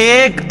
1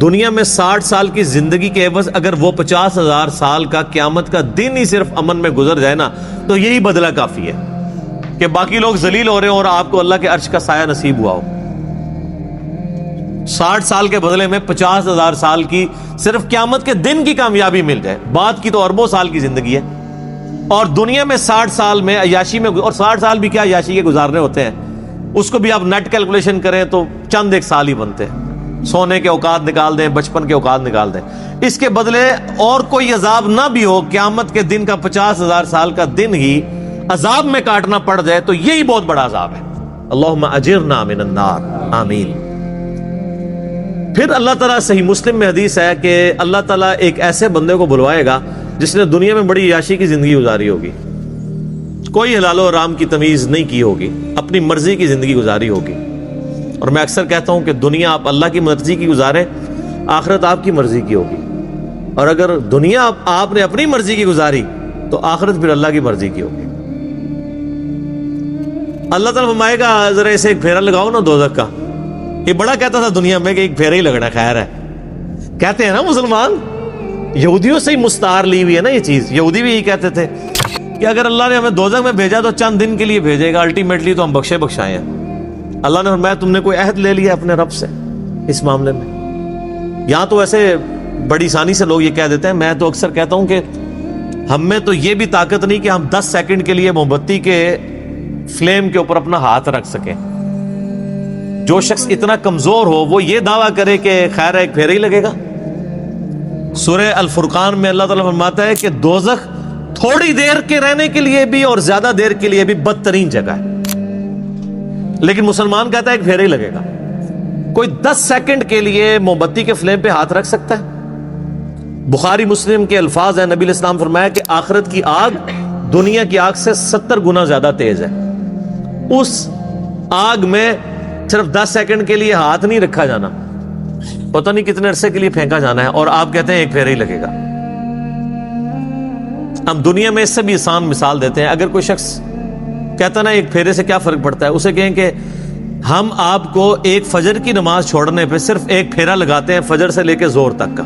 دنیا میں 60 سال کی زندگی کے عوض اگر وہ 50,000 سال کا قیامت کا دن ہی صرف امن میں گزر جائے نا تو یہی بدلہ کافی ہے کہ باقی لوگ ذلیل ہو رہے ہیں اور آپ کو اللہ کے عرش کا سایہ نصیب ہوا ہو. 60 سال کے بدلے میں 50,000 سال کی صرف قیامت کے دن کی کامیابی مل جائے. بعد کی تو اربوں سال کی زندگی ہے. اور دنیا میں 60 سال میں عیاشی میں، اور 60 سال بھی کیا عیاشی کے گزارنے ہوتے ہیں، اس کو بھی آپ نیٹ کیلکولیشن کریں تو چند ایک سال ہی بنتے ہیں. سونے کے اوقات نکال دیں، بچپن کے اوقات نکال دیں. اس کے بدلے اور کوئی عذاب نہ بھی ہو، قیامت کے دن کا 50,000 سال کا دن ہی عذاب میں کاٹنا پڑ جائے تو یہی بہت بڑا عذاب ہے. اللہم اجرنا من النار، آمین. پھر اللہ تعالیٰ، صحیح مسلم میں حدیث ہے کہ اللہ تعالیٰ ایک ایسے بندے کو بلوائے گا جس نے دنیا میں بڑی عیاشی کی زندگی گزاری ہوگی، کوئی حلال و حرام کی تمیز نہیں کی ہوگی، اپنی مرضی کی زندگی گزاری ہوگی. اور میں اکثر کہتا ہوں کہ دنیا آپ اللہ کی مرضی کی گزاریں، آخرت آپ کی مرضی کی ہوگی. اور اگر دنیا آپ نے اپنی مرضی کی گزاری تو آخرت پھر اللہ کی مرضی کی ہوگی. اللہ تعالیٰ فرمائے گا ذرا اسے ایک پھیرا لگاؤ نا دوزخ کا. یہ بڑا کہتا تھا دنیا میں کہ ایک پھیرا ہی لگنا خیر ہے. کہتے ہیں نا مسلمان، یہودیوں سے ہی مستعار لی ہوئی ہے نا یہ چیز. یہودی بھی یہی کہتے تھے کہ اگر اللہ نے ہمیں دوزخ میں بھیجا تو چند دن کے لیے بھیجے گا، الٹیمیٹلی تو ہم بخشے بخشائے ہیں. اللہ نے فرمایا تم نے کوئی عہد لے لیا اپنے رب سے اس معاملے میں؟ یہاں تو ایسے بڑی آسانی سے لوگ یہ کہہ دیتے ہیں. میں تو اکثر کہتا ہوں کہ ہم میں تو یہ بھی طاقت نہیں کہ ہم 10 سیکنڈ کے لیے موم بتی کے فلیم کے اوپر اپنا ہاتھ رکھ سکیں. جو شخص اتنا کمزور ہو وہ یہ دعویٰ کرے کہ خیر ایک پھیرا ہی لگے گا. سورہ الفرقان میں اللہ تعالیٰ فرماتا ہے کہ دوزخ تھوڑی دیر کے رہنے کے لیے بھی اور زیادہ دیر کے لیے بھی بدترین جگہ ہے، لیکن مسلمان کہتا ہے ایک پھیرا ہی لگے گا. کوئی 10 سیکنڈ کے لیے موم بتی کے فلیم پہ ہاتھ رکھ سکتا ہے؟ بخاری مسلم کے الفاظ ہیں، نبی علیہ السلام فرمایا کہ آخرت کی آگ دنیا کی آگ سے 70 گنا زیادہ تیز ہے. اس آگ میں صرف 10 سیکنڈ کے لیے ہاتھ نہیں رکھا جانا، پتہ نہیں کتنے عرصے کے لیے پھینکا جانا ہے، اور آپ کہتے ہیں ایک پھیرا ہی لگے گا. ہم دنیا میں اس سے بھی آسان مثال دیتے ہیں. اگر کوئی شخص کہتا نا ایک پھیرے سے کیا فرق پڑتا ہے، اسے کہیں کہ ہم آپ کو ایک فجر کی نماز چھوڑنے پہ صرف ایک پھیرا لگاتے ہیں فجر سے لے کے زور تک کا،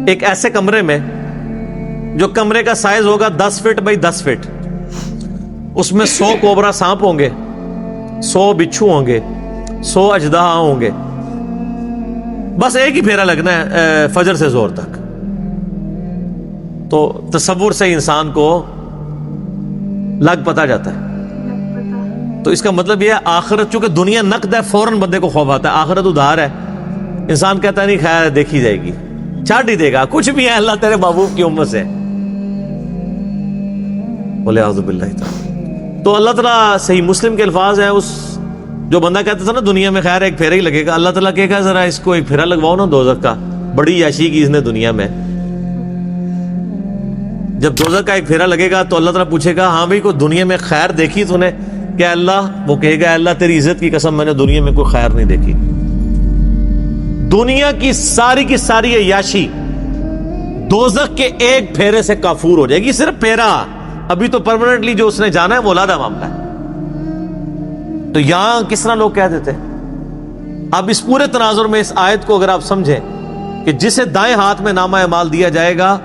ایک ایسے کمرے میں جو کمرے کا سائز ہوگا 10 فٹ بائی 10 فٹ، اس میں 100 کوبرا سانپ ہوں گے، 100 بچھو ہوں گے، 100 اژدہا ہوں گے. بس ایک ہی پھیرا لگنا ہے فجر سے زور تک. تو تصور سے انسان کو لگ پتا جاتا ہے. تو اس کا مطلب یہ ہے آخرت، چونکہ دنیا نقد ہے فوراً بندے کو خوف آتا ہے، آخرت ادھار ہے. انسان کہتا ہے نہیں خیر دیکھی جائے گی، چھاٹ ہی دے گا، کچھ بھی ہے اللہ تیرے محبوب کی امت سے. بولے اعوذ باللہ تعالی. تو اللہ تعالیٰ، صحیح مسلم کے الفاظ ہیں، اس جو بندہ کہتا تھا نا دنیا میں خیر ایک پھیرا ہی لگے گا، اللہ تعالیٰ کہے گا ذرا اس کو ایک پھیرا لگواؤ نا دوزخ کا. بڑی عیاشی کی اس نے دنیا میں. جب دوزخ کا ایک پھیرا لگے گا تو اللہ تعالیٰ پوچھے گا ہاں بھائی کوئی دنیا میں خیر دیکھی تو نے؟ کہ اللہ، وہ کہے گا اللہ تیری عزت کی قسم میں نے دنیا میں کوئی خیر نہیں دیکھی. دنیا کی ساری عیاشی دوزخ کے ایک پھیرے سے کافور ہو جائے گی. صرف پھیرا، ابھی تو پرماننٹلی جو اس نے جانا ہے وہ علیحدہ معاملہ ہے. تو یہاں کس طرح لوگ کہہ دیتے ہیں. اب اس پورے تناظر میں اس آیت کو اگر آپ سمجھیں کہ جسے دائیں ہاتھ میں نامہ اعمال دیا جائے گا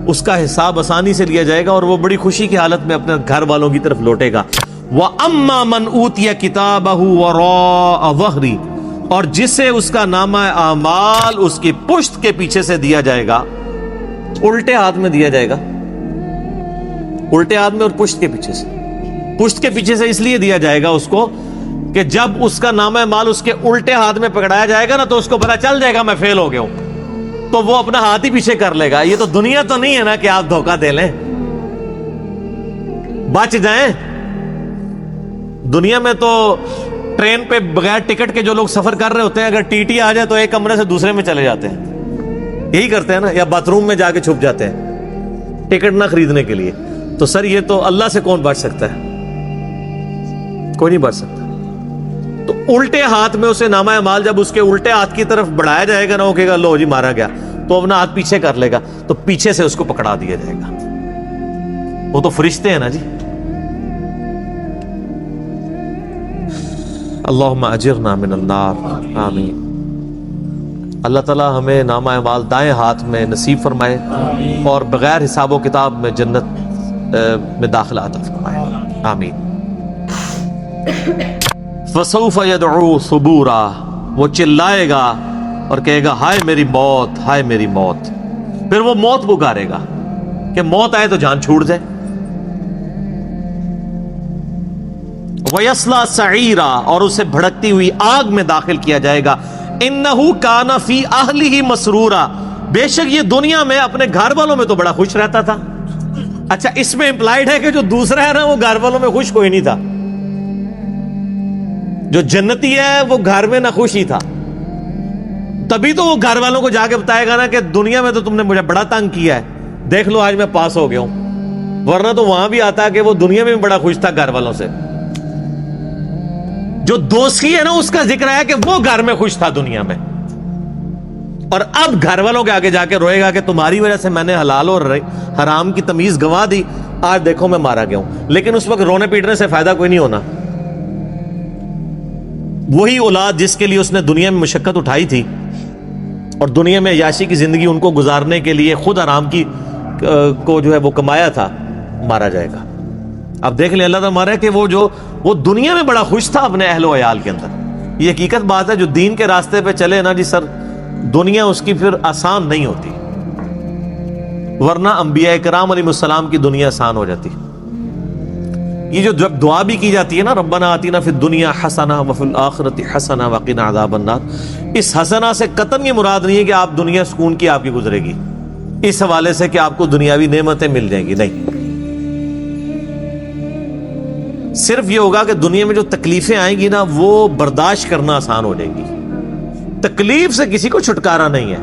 اس کا حساب آسانی سے لیا جائے گا اور وہ بڑی خوشی کی حالت میں اپنے گھر والوں کی طرف لوٹے گا. وَأَمَّا مَنْ أُوتِيَ كِتَابَهُ وَرَاءَ ظَهْرِهِ، اور جسے اس کا نامہ اعمال اس کی پشت کے پیچھے سے دیا جائے گا، الٹے ہاتھ میں دیا جائے گا، الٹے ہاتھ میں اور پشت کے پیچھے سے. پشت کے پیچھے سے اس لیے دیا جائے گا اس کو کہ جب اس کا نامہ اعمال اس کے الٹے ہاتھ میں پکڑایا جائے گا نا تو اس کو پتا چل جائے گا میں فیل ہو گیا ہوں، تو وہ اپنا ہاتھ ہی پیچھے کر لے گا. یہ تو دنیا تو نہیں ہے نا کہ آپ دھوکہ دے لیں، بچ جائیں. دنیا میں تو ٹرین پہ بغیر ٹکٹ کے جو لوگ سفر کر رہے ہوتے ہیں، اگر ٹی ٹی آ جائے تو ایک کمرے سے دوسرے میں چلے جاتے ہیں، یہی کرتے ہیں نا، یا باتھ روم میں جا کے چھپ جاتے ہیں ٹکٹ نہ خریدنے کے لیے. تو سر یہ تو اللہ سے کون بچ سکتا ہے؟ کوئی نہیں بچ سکتا. تو الٹے ہاتھ میں اسے نامہ اعمال جب اس کے الٹے ہاتھ کی طرف بڑھایا جائے گا نا، وہ کہے گا لو جی مارا گیا، تو اپنا ہاتھ پیچھے کر لے گا، تو پیچھے سے اس کو پکڑا دیا جائے گا. وہ تو فرشتے ہیں نا جی. اللہم اجرنا من النار، آمین. اللہ تعالیٰ ہمیں نامہ اعمال دائیں ہاتھ میں نصیب فرمائے اور بغیر حساب و کتاب میں جنت میں داخلہ عطا فرمائے، آمین۔ فَسَوْفَ يَدْعُو ثُبُورًا، وہ چلائے گا اور کہے گا ہائے میری موت، ہائے میری موت۔ پھر وہ موت پکارے گا کہ موت آئے تو جان چھوٹ جائے۔ وَيَصْلَىٰ سَعِيرًا، اور اسے بھڑکتی ہوئی آگ میں داخل کیا جائے گا۔ اِنَّهُ كَانَ فِي أَهْلِهِ مَسْرُورًا، بے شک یہ دنیا میں اپنے گھر والوں میں تو بڑا خوش رہتا تھا۔ اچھا، اس میں امپلائڈ ہے کہ جو دوسرا ہے نا وہ گھر والوں میں خوش کوئی نہیں تھا، جو جنتی ہے وہ گھر میں نہ خوش ہی تھا، تبھی تو وہ گھر والوں کو جا کے بتائے گا نا کہ دنیا میں تو تم نے مجھے بڑا تنگ کیا ہے، دیکھ لو آج میں پاس ہو گیا ہوں، ورنہ تو وہاں بھی آتا کہ وہ دنیا میں بڑا خوش تھا گھر والوں سے۔ جو دوستی ہے نا اس کا ذکر ہے کہ وہ گھر میں خوش تھا دنیا میں، اور اب گھر والوں کے آگے جا کے روئے گا کہ تمہاری وجہ سے میں نے حلال اور حرام کی تمیز گنوا دی، آج دیکھو میں مارا گیا ہوں۔ لیکن اس وقت رونے پیٹنے سے فائدہ کوئی نہیں ہونا۔ وہی اولاد جس کے لیے اس نے دنیا میں مشقت اٹھائی تھی اور دنیا میں عیاشی کی زندگی ان کو گزارنے کے لیے خود حرام کی کو جو ہے وہ کمایا تھا، مارا جائے گا۔ اب دیکھ لیں اللہ تعالیٰ مارا ہے کہ وہ دنیا میں بڑا خوش تھا اپنے اہل و عیال کے اندر۔ یہ حقیقت بات ہے، جو دین کے راستے پہ چلے نا جی سر، دنیا اس کی پھر آسان نہیں ہوتی، ورنہ انبیاء کرام علیہ السلام کی دنیا آسان ہو جاتی۔ یہ جو جب دعا بھی کی جاتی ہے نا، ربنا آتینا فی الدنیا حسنہ وفی الآخرۃ حسنہ وقنا عذاب النار، اس حسنہ سے قطعاً یہ مراد نہیں ہے کہ آپ دنیا سکون کی آپ کی گزرے گی اس حوالے سے کہ آپ کو دنیاوی نعمتیں مل جائیں گی، نہیں، صرف یہ ہوگا کہ دنیا میں جو تکلیفیں آئیں گی نا وہ برداشت کرنا آسان ہو جائیں گی۔ تکلیف سے کسی کو چھٹکارا نہیں ہے۔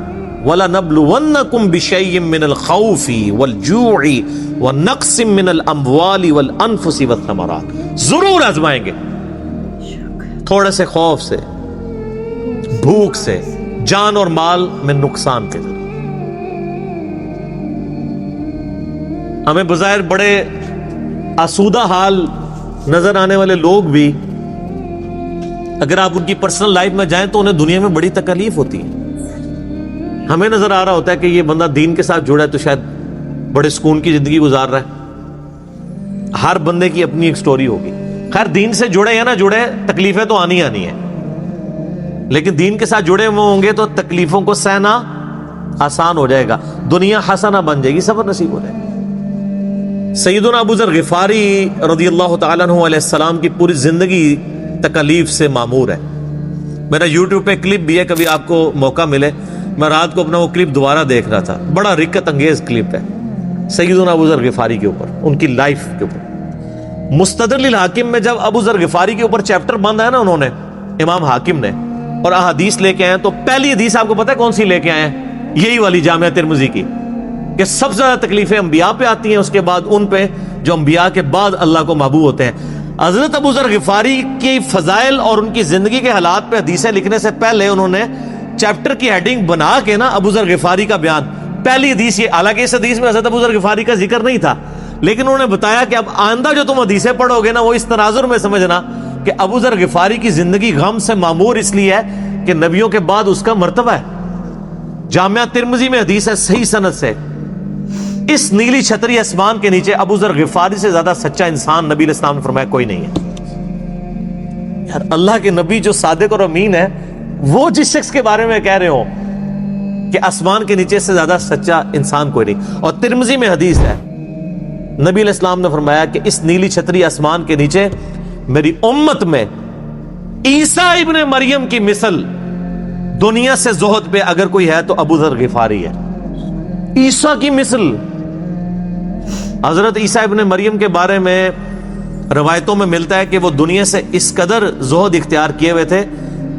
وَلَنَبْلُوَنَّكُمْ بِشَيْءٍ مِّنَ الْخَوْفِ وَالْجُوعِ وَنَقْصٍ مِّنَ الْأَمْوَالِ وَالْأَنفُسِ وَالثَّمَرَاتِ، ضرور آزمائیں گے، تھوڑے سے خوف سے، بھوک سے، جان اور مال میں نقصان کے ذریعے۔ ہمیں بظاہر بڑے آسودہ حال نظر آنے والے لوگ بھی اگر آپ ان کی پرسنل لائف میں جائیں تو انہیں دنیا میں بڑی تکلیف ہوتی ہے۔ ہمیں نظر آ رہا ہوتا ہے کہ یہ بندہ دین کے ساتھ جڑا ہے تو شاید بڑے سکون کی زندگی گزار رہا ہے۔ ہر بندے کی اپنی ایک سٹوری ہوگی۔ خیر دین سے جڑے یا نہ جڑے تکلیفیں تو آنی ہیں، لیکن دین کے ساتھ جڑے ہوئے ہوں گے تو تکلیفوں کو سہنا آسان ہو جائے گا، دنیا حسنہ بن جائے گی، صبر نصیب ہو جائے گا۔ سیدنا ابو ذر غفاری رضی اللہ تعالیٰ عنہ علیہ السلام کی پوری زندگی تکلیف سے معمور ہے۔ میرا یوٹیوب پہ کلپ بھی ہے، کبھی آپ کو موقع ملے، میں رات کو اپنا وہ کلپ دوبارہ دیکھ رہا تھا، بڑا رکت انگیز کلپ ہے سیدنا ابو ذر غفاری کے اوپر، ان کی لائف کے اوپر۔ مستدرک الحاکم میں جب ابو ذر غفاری کے اوپر چیپٹر بند ہے نا انہوں نے، امام حاکم نے، اور احادیث لے کے آئے ہیں، تو پہلی حدیث آپ کو پتہ ہے کون سی لے کے آئے ہیں؟ یہی والی جامعہ ترمذی کی، کہ سب سے زیادہ تکلیفیں انبیاء پہ آتی ہیں، اس کے بعد ان پہ جو انبیاء کے بعد اللہ کو محبوب ہوتے ہیں۔ حضرت ابو ذر غفاری کی فضائل اور ان کی زندگی کے حالات پہ حدیثیں لکھنے سے پہلے انہوں نے چیپٹر کی ہیڈنگ بنا کے نا ابو ذر غفاری کا بیان، پہلی حدیث یہ، حالانکہ اس حدیث میں حضرت ابو ذر غفاری کا ذکر نہیں تھا، لیکن انہوں نے بتایا کہ اب آئندہ جو تم حدیثیں پڑھو گے نا وہ اس تناظر میں سمجھنا کہ ابو ذر غفاری کی زندگی غم سے معمور اس لیے ہے کہ نبیوں کے بعد اس کا مرتبہ ہے۔ جامعہ ترمذی میں حدیث ہے صحیح سند سے، اس نیلی چھتری آسمان کے نیچے ابو ذر غفاری سے زیادہ سچا انسان نبی علیہ السلام نے فرمایا کوئی نہیں ہے۔ یار اللہ کے نبی جو صادق اور امین ہے، وہ جس شخص کے بارے میں کہہ رہے ہو کہ آسمان کے نیچے سے زیادہ سچا انسان کوئی نہیں۔ اور ترمذی میں حدیث ہے، نبی علیہ السلام نے فرمایا کہ اس نیلی چھتری آسمان کے نیچے میری امت میں عیسیٰ ابن مریم کی مثل دنیا سے زہد پہ اگر کوئی ہے تو ابو ذر غفاری ہے۔ عیسیٰ کی مثل، حضرت عیسیٰ ابن مریم کے بارے میں روایتوں میں ملتا ہے کہ وہ دنیا سے اس قدر زہد اختیار کیے ہوئے تھے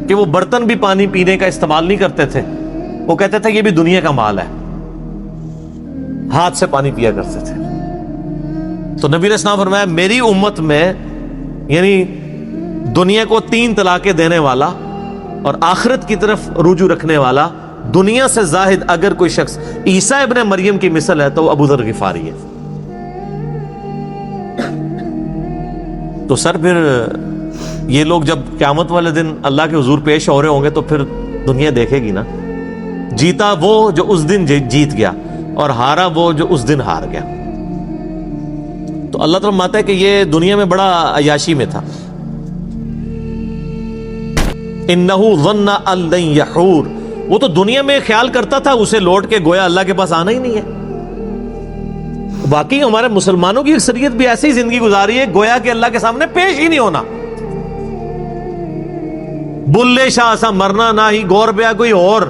کہ وہ برتن بھی پانی پینے کا استعمال نہیں کرتے تھے، وہ کہتے تھے یہ بھی دنیا کا مال ہے، ہاتھ سے پانی پیا کرتے تھے۔ تو نبی علیہ السلام فرمایا میری امت میں یعنی دنیا کو 3 طلاقیں دینے والا اور آخرت کی طرف رجوع رکھنے والا، دنیا سے زاہد اگر کوئی شخص عیسیٰ ابن مریم کی مثل ہے تو وہ ابو ذر غفاری ہے۔ تو سر پھر یہ لوگ جب قیامت والے دن اللہ کے حضور پیش ہو رہے ہوں گے تو پھر دنیا دیکھے گی نا جیتا وہ جو اس دن جیت گیا اور ہارا وہ جو اس دن ہار گیا. تو اللہ تعالیٰ ماتا ہے کہ یہ دنیا میں بڑا عیاشی میں تھا. انہو ظن ان لن یحور، وہ تو دنیا میں خیال کرتا تھا اسے لوٹ کے گویا اللہ کے پاس آنا ہی نہیں ہے. واقعی ہمارے مسلمانوں کی اکثریت بھی ایسی زندگی گزاری ہے گویا کہ اللہ کے سامنے پیش ہی نہیں ہونا. بلے شاہ سا مرنا نہ ہی گور پیا کوئی اور.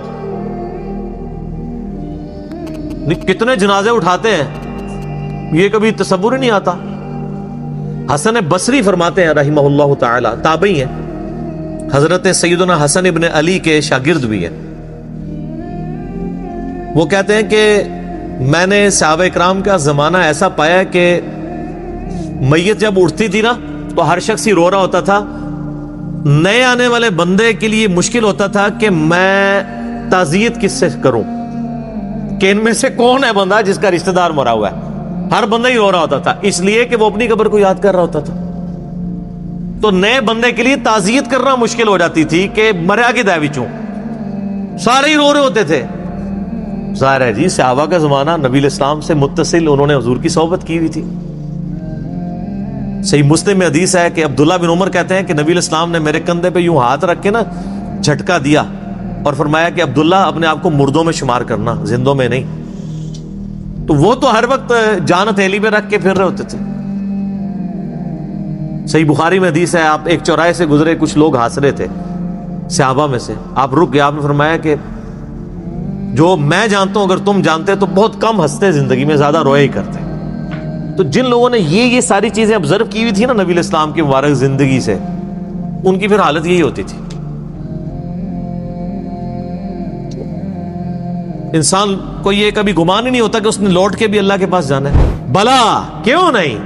کتنے جنازے اٹھاتے ہیں یہ کبھی تصور ہی نہیں آتا. حسن بصری فرماتے ہیں رحمہ اللہ تعالی، تابعی ہیں، حضرت سیدنا حسن ابن علی کے شاگرد بھی ہیں. وہ کہتے ہیں کہ میں نے صحابہ اکرام کا زمانہ ایسا پایا کہ میت جب اٹھتی تھی نا تو ہر شخص ہی رو رہا ہوتا تھا. نئے آنے والے بندے کے لیے مشکل ہوتا تھا کہ میں تعزیت کس سے کروں، کہ ان میں سے کون ہے بندہ جس کا رشتہ دار مرا ہوا ہے. ہر بندہ ہی رو رہا ہوتا تھا اس لیے کہ وہ اپنی قبر کو یاد کر رہا ہوتا تھا. تو نئے بندے کے لیے تعزیت کرنا مشکل ہو جاتی تھی کہ مریا کی دعویچوں سارے ہی رو رہے ہوتے تھے. ظاہر ہے جی صحابہ کا زمانہ نبی الاسلام سے متصل، انہوں نے حضور کی صحبت کی ہوئی تھی. صحیح مسلم میں حدیث ہے کہ عبداللہ بن عمر کہتے ہیں کہ نبی الاسلام نے میرے کندھے پہ یوں ہاتھ رکھ کے نا جھٹکا دیا اور فرمایا کہ عبداللہ اپنے آپ کو مردوں میں شمار کرنا، زندوں میں نہیں. تو وہ تو ہر وقت جان ہتھیلی میں رکھ کے پھر رہے ہوتے تھے. صحیح بخاری میں حدیث ہے، آپ ایک چوراہے سے گزرے، کچھ لوگ ہنس رہے تھے صحابہ میں سے، آپ رک گئے، آپ نے فرمایا کہ جو میں جانتا ہوں اگر تم جانتے تو بہت کم ہنستے زندگی میں، زیادہ روئے ہی کرتے. تو جن لوگوں نے یہ ساری چیزیں آبزرو کی ہوئی تھی نا نبی الاسلام کی مبارک زندگی سے، ان کی پھر حالت یہی ہوتی تھی. انسان کو یہ کبھی گمان ہی نہیں ہوتا کہ اس نے لوٹ کے بھی اللہ کے پاس جانا ہے. بلا کیوں نہیں،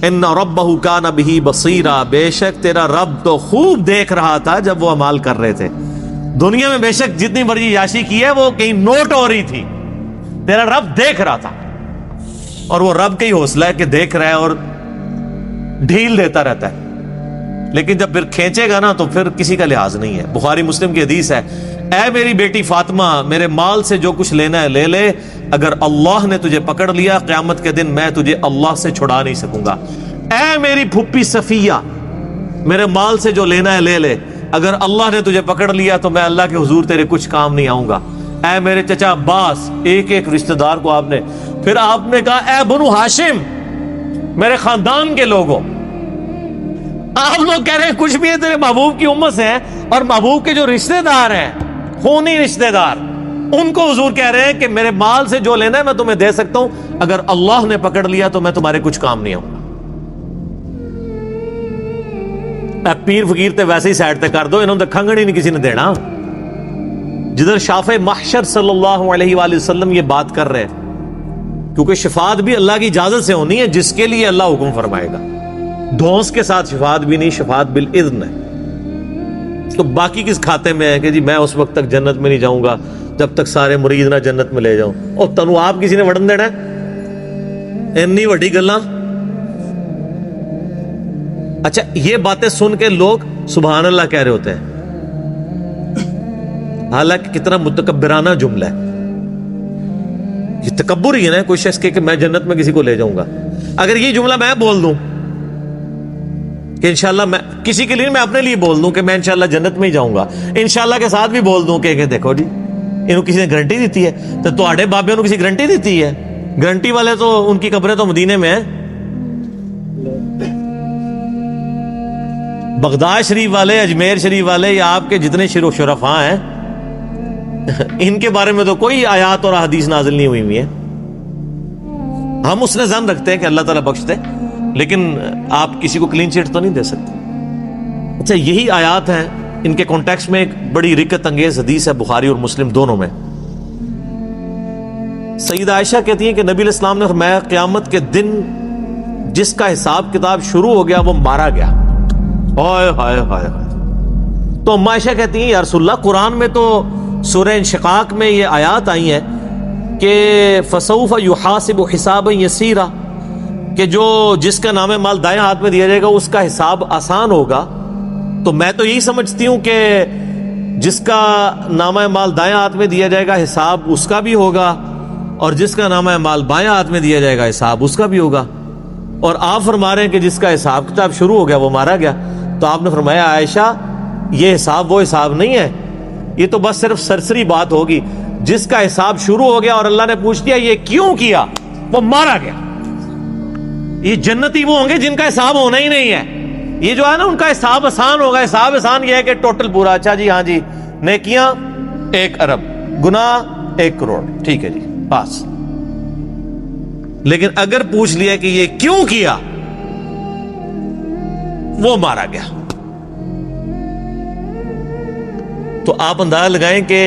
ان ربہ کان بہ بصیرا، بے شک تیرا رب تو خوب دیکھ رہا تھا جب وہ اعمال کر رہے تھے. دنیا میں بے شک جتنی بڑی عیاشی کی ہے وہ کہیں نوٹ ہو رہی تھی، تیرا رب دیکھ رہا تھا. اور وہ رب کا ہی حوصلہ ہے کہ دیکھ رہا ہے اور ڈھیل دیتا رہتا ہے، لیکن جب پھر کھینچے گا نا تو پھر کسی کا لحاظ نہیں ہے. بخاری مسلم کی حدیث ہے، اے میری بیٹی فاطمہ میرے مال سے جو کچھ لینا ہے لے لے، اگر اللہ نے تجھے پکڑ لیا قیامت کے دن میں تجھے اللہ سے چھڑا نہیں سکوں گا. اے میری پھپھی صفیہ میرے مال سے جو لینا ہے لے لے، اگر اللہ نے تجھے پکڑ لیا تو میں اللہ کے حضور تیرے کچھ کام نہیں آؤں گا. اے میرے چچا عباس، ایک ایک رشتہ دار کو آپ نے، پھر آپ نے کہا اے بنو ہاشم میرے خاندان کے لوگوں. آپ لوگ کہہ رہے ہیں کچھ بھی ہے تیرے محبوب کی امت سے ہیں، اور محبوب کے جو رشتہ دار ہیں خونی رشتہ دار ان کو حضور کہہ رہے ہیں کہ میرے مال سے جو لینا ہے میں تمہیں دے سکتا ہوں، اگر اللہ نے پکڑ لیا تو میں تمہارے کچھ کام نہیں آؤں گا. پیر فقیر تے ویسے ہی سائڈ تے کر دو، انہوں نے کھنگڑ ہی نہیں کسی نے دینا. جدھر شافع محشر صلی اللہ علیہ وآلہ وسلم یہ بات کر رہے ہیں، کیونکہ شفاعت بھی اللہ کی اجازت سے ہونی ہے جس کے لیے اللہ حکم فرمائے گا. دھونس کے ساتھ شفاعت بھی نہیں، شفاعت بالاذن ہے. تو باقی کس کھاتے میں ہے کہ جی میں اس وقت تک جنت میں نہیں جاؤں گا جب تک سارے مرید نہ جنت میں لے جاؤں. اور تنو آپ کسی نے وڑن دینا ہے انی وڈی گلاں. اچھا یہ باتیں سن کے لوگ سبحان اللہ کہہ رہے ہوتے ہیں، حالانکہ کتنا متکبرانہ جملہ ہے. یہ تکبر ہی ہے نا کوئی شخص کہ میں جنت میں کسی کو لے جاؤں گا. اگر یہ جملہ میں بول دوں کہ انشاءاللہ، میں کسی کے لیے میں اپنے لیے بول دوں کہ میں انشاءاللہ جنت میں ہی جاؤں گا، انشاءاللہ کے ساتھ بھی بول دوں کہ دیکھو جی انہوں کسی نے گارنٹی دیتی ہے، تو تواڈے بابے انہوں کسی گارنٹی دیتی ہے؟ گارنٹی والے تو ان کی قبریں تو مدینے میں ہیں. بغداد شریف والے، اجمیر شریف والے، یا آپ کے جتنے شرفاء ہیں ان کے بارے میں تو کوئی آیات اور احادیث نازل نہیں ہوئی ہے. ہم اس نے ظن رکھتے ہیں کہ اللہ تعالیٰ بخش دے، لیکن آپ کسی کو کلین چٹ تو نہیں دے سکتے. اچھا یہی آیات ہیں، ان کے کانٹیکسٹ میں ایک بڑی رکت انگیز حدیث ہے بخاری اور مسلم دونوں میں. سیدہ عائشہ کہتی ہیں کہ نبی علیہ السلام نے فرمایا قیامت کے دن جس کا حساب کتاب شروع ہو گیا وہ مارا گیا. ہائے ہائے ہائے. تو اما عائشہ کہتی ہیں یا رسول اللہ قرآن میں تو سورہ انشقاق میں یہ آیات آئی ہیں کہ فسوف یحاسب حسابا یسیرا، کہ جو جس کا نام مال دائیں ہاتھ میں دیا جائے گا اس کا حساب آسان ہوگا. تو میں تو یہی سمجھتی ہوں کہ جس کا نامہ مال دائیں ہاتھ میں دیا جائے گا حساب اس کا بھی ہوگا، اور جس کا نامہ مال بائیں ہاتھ میں دیا جائے گا حساب اس کا بھی ہوگا۔ اور آپ فرما رہے ہیں کہ جس کا حساب کتاب شروع ہو گیا وہ مارا گیا، تو آپ نے فرمایا عائشہ یہ حساب وہ حساب نہیں ہے، یہ تو بس صرف سرسری بات ہوگی۔ جس کا حساب شروع ہو گیا اور اللہ نے پوچھ دیا یہ کیوں کیا، وہ مارا گیا۔ یہ جنتی وہ ہوں گے جن کا حساب ہونا ہی نہیں ہے۔ یہ جو ہے نا ان کا حساب آسان ہوگا۔ حساب آسان یہ ہے کہ ٹوٹل پورا، اچھا جی ہاں جی نیکیاں 1 ارب، گناہ 1 کروڑ، ٹھیک ہے جی بس۔ لیکن اگر پوچھ لیا کہ یہ کیوں کیا، وہ مارا گیا۔ تو آپ اندازہ لگائیں کہ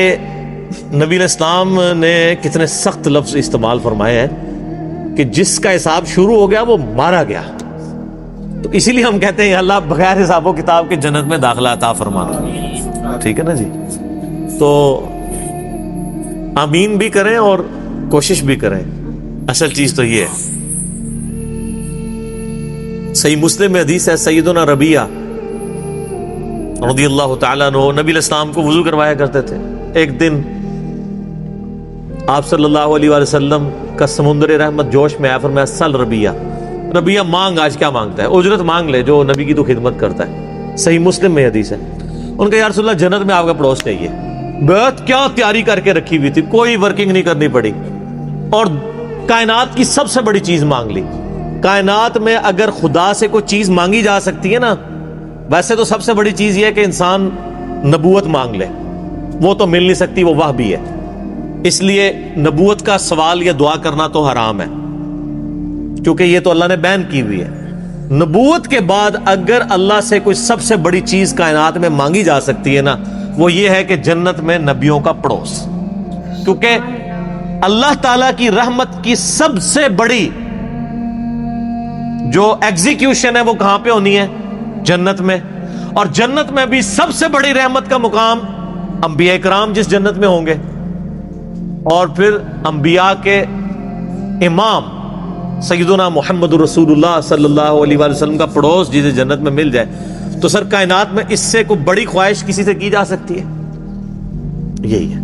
نبی علیہ السلام نے کتنے سخت لفظ استعمال فرمائے ہیں کہ جس کا حساب شروع ہو گیا وہ مارا گیا۔ تو اسی لیے ہم کہتے ہیں اللہ بغیر حساب و کتاب کے جنت میں داخلہ عطا فرمانا، ٹھیک ہے نا جی۔ تو آمین بھی کریں اور کوشش بھی کریں، اصل چیز تو یہ ہے۔ صحیح مسلم میں حدیث ہے، سیدنا ربیعہ رضی اللہ تعالیٰ عنہ نبی علیہ السلام کو وضو کروایا کرتے تھے۔ ایک دن آپ صلی اللہ علیہ وآلہ وسلم کا سمندر رحمت جوش میں آیا، فرمایا سل ربیعہ، ربیعہ مانگ، آج کیا مانگتا ہے، اجرت مانگ لے جو نبی کی تو خدمت کرتا ہے۔ صحیح مسلم میں حدیث ہے۔ ان کا یا رسول اللہ جنت میں آپ کا پڑوس چاہیے۔ بہت کیا تیاری کر کے رکھی ہوئی تھی، کوئی ورکنگ نہیں کرنی پڑی، اور کائنات کی سب سے بڑی چیز مانگ لی۔ کائنات میں اگر خدا سے کوئی چیز مانگی جا سکتی ہے نا، ویسے تو سب سے بڑی چیز یہ ہے کہ انسان نبوت مانگ لے، وہ تو مل نہیں سکتی، وہ وحی ہے۔ اس لیے نبوت کا سوال یا دعا کرنا تو حرام ہے، کیونکہ یہ تو اللہ نے بین کی ہوئی ہے۔ نبوت کے بعد اگر اللہ سے کوئی سب سے بڑی چیز کائنات میں مانگی جا سکتی ہے نا، وہ یہ ہے کہ جنت میں نبیوں کا پڑوس، کیونکہ اللہ تعالیٰ کی رحمت کی سب سے بڑی جو ایگزیکیوشن ہے وہ کہاں پہ ہونی ہے؟ جنت میں۔ اور جنت میں بھی سب سے بڑی رحمت کا مقام انبیاء کرام جس جنت میں ہوں گے، اور پھر انبیاء کے امام سیدنا محمد رسول اللہ صلی اللہ علیہ وآلہ وسلم کا پڑوس جسے جنت میں مل جائے، تو سر کائنات میں اس سے کوئی بڑی خواہش کسی سے کی جا سکتی ہے؟ یہی ہے۔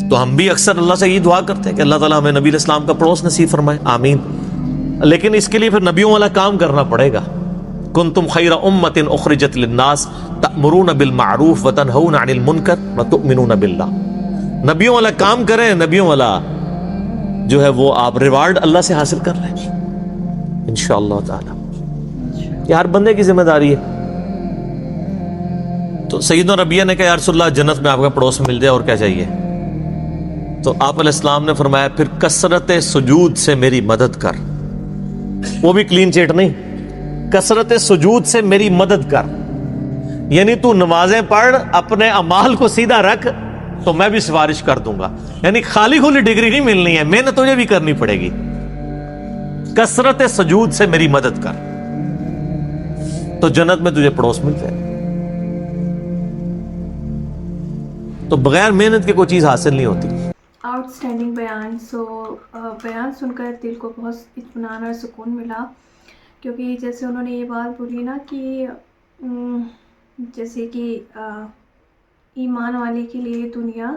تو ہم بھی اکثر اللہ سے یہ دعا کرتے ہیں کہ اللہ تعالیٰ ہمیں نبی علیہ السلام کا پڑوس نصیب فرمائے، آمین۔ لیکن اس کے لیے پھر نبیوں والا کام کرنا پڑے گا۔ کنتم خیر امۃ اخرجت للناس تأمرون بالمعروف وتنہون عن المنکر وتؤمنون باللہ۔ نبیوں والا کام کریں، نبیوں والا جو ہے وہ آپ ریوارڈ اللہ سے حاصل کر لیں انشاءاللہ تعالی۔ یہ ہر بندے کی ذمہ داری ہے۔ تو سیدنا ربیعہ نے کہا یا رسول اللہ جنت میں آپ کا پڑوس مل جائے اور کیا چاہیے؟ تو آپ علیہ السلام نے فرمایا پھر کثرت سجود سے میری مدد کر، وہ بھی کلین چیٹ نہیں، کثرت سجود سے میری مدد کر، یعنی تو نمازیں پڑھ، اپنے اعمال کو سیدھا رکھ تو میں بھی سفارش کر دوں گا۔ یعنی خالی کھلی ڈگری نہیں ملنی ہے، محنت تجھے بھی کرنی پڑے گی۔ کثرت سجود سے میری مدد کر تو جنت میں تجھے پڑوس مل جائے۔ تو بغیر محنت کے کوئی چیز حاصل نہیں ہوتی۔ آؤٹ اسٹینڈنگ بیان۔ بیان سن کر دل کو بہت اطمینان اور سکون ملا، کیونکہ جیسے انہوں نے یہ بات بولی نا کہ جیسے کہ ایمان والے کے لیے دنیا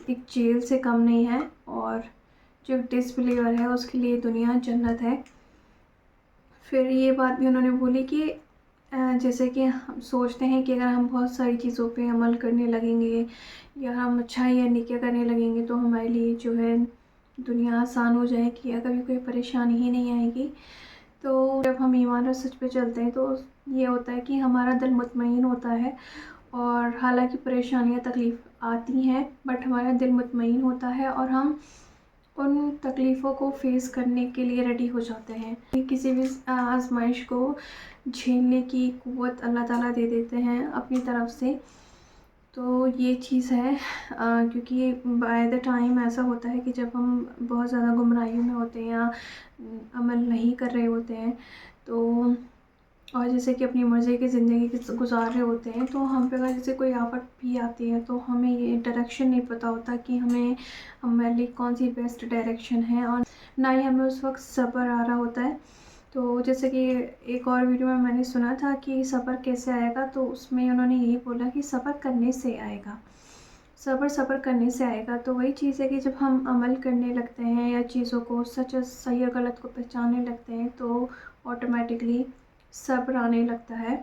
ایک جیل سے کم نہیں ہے، اور جو ڈس بلیور ہے اس کے لیے دنیا جنت ہے۔ پھر یہ بات بھی انہوں نے بولی کہ جیسے کہ ہم سوچتے ہیں کہ اگر ہم بہت ساری چیزوں پہ عمل کرنے لگیں گے یا ہم اچھائی یا نیکیاں کرنے لگیں گے تو ہمارے لیے جو ہے دنیا آسان ہو جائے گی، کبھی کوئی پریشانی ہی نہیں آئے گی۔ تو جب ہم ایمان اور سچ پہ چلتے ہیں تو یہ ہوتا ہے کہ ہمارا دل مطمئن ہوتا ہے، اور حالانکہ پریشانیاں تکلیف آتی ہیں بٹ ہمارا دل مطمئن ہوتا ہے، اور ہم ان تکلیفوں کو فیس کرنے کے لیے ریڈی ہو جاتے ہیں۔ کسی بھی آزمائش کو جھیلنے کی قوت اللہ تعالیٰ دے دیتے ہیں اپنی طرف سے۔ تو یہ چیز ہے، کیونکہ بائی دا ٹائم ایسا ہوتا ہے کہ جب ہم بہت زیادہ گمراہیوں میں ہوتے ہیں یا عمل نہیں کر رہے ہوتے ہیں، تو اور جیسے کہ اپنی مرضی کی زندگی گزار رہے ہوتے ہیں، تو ہم پہ اگر جیسے کوئی آفت بھی آتی ہے تو ہمیں یہ ڈائریکشن نہیں پتہ ہوتا کہ ہمارے لیے کون سی بیسٹ ڈائریکشن ہے، اور نہ ہی ہمیں اس وقت صبر آ رہا ہوتا ہے۔ تو جیسے کہ ایک اور ویڈیو میں نے سنا تھا کہ صبر کیسے آئے گا، تو اس میں انہوں نے یہی بولا کہ صبر کرنے سے آئے گا، صبر کرنے سے آئے گا۔ تو وہی چیز ہے کہ جب ہم عمل کرنے لگتے ہیں یا چیزوں کو سچ صحیح اور غلط کو پہچاننے لگتے ہیں تو آٹومیٹکلی صبر آنے لگتا ہے۔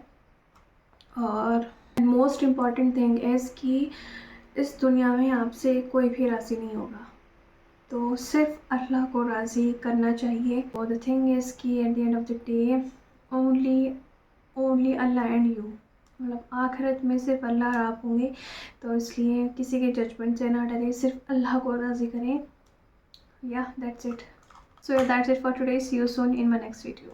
اور موسٹ امپورٹنٹ تھنگ از کہ اس دنیا میں آپ سے کوئی بھی راضی نہیں ہوگا، تو صرف اللہ کو راضی کرنا چاہیے۔ اور دا تھنگ از کہ at the end of the day only Allah and you, مطلب آخرت میں صرف اللہ اور آپ ہوں گے، تو اس لیے کسی کے ججمنٹ سے نہ ڈریں، صرف اللہ کو راضی کریں۔ Yeah that's it, so that's it for today, see you soon in my next video.